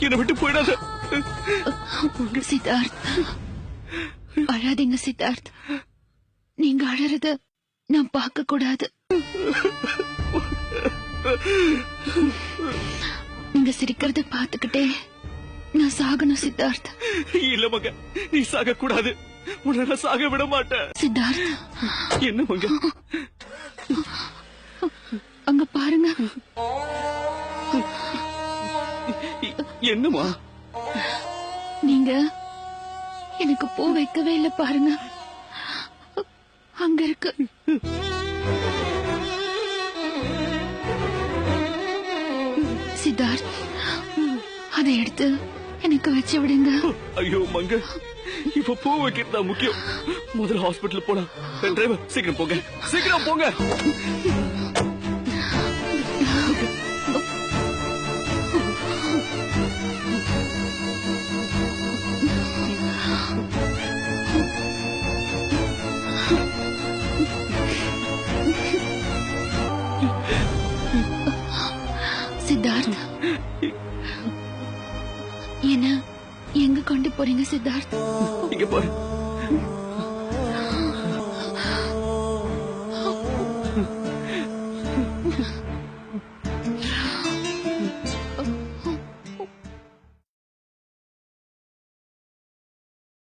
என்ன விட்டு போயிடாத சித்தார்த். அழாதீங்க சித்தார்த். நீங்க அழறத நான் பார்க்க கூடாது. நீங்க சிரிக்கிறத பாத்துக்கிட்டே நான் சாகணும் சித்தார்த். இல்ல மங்க, நீ சாக கூடாது. உன்னை நான் சாக விட மாட்டேன். சித்தார்த். என்ன மங்க? அங்க பாருங்க. என்னமா? நீங்க எனக்கு பூ வைக்கவே இல்ல பாருங்க. அங்க இருக்கு. சித்தார்த், அதை எடுத்து எனக்கு வச்சு விடுங்க. ஐயோ மங்க, இப்ப பூ வைக்கிறதா முக்கியம். முதல்ல ஹாஸ்பிட்டல் போலாம். டிரைவர் சீக்கிரம் போங்க, சீக்கிரம் போங்க. சித்தார்த், என்ன எங்க கொண்டு போறீங்க சித்தார்த்? இங்க பாரு.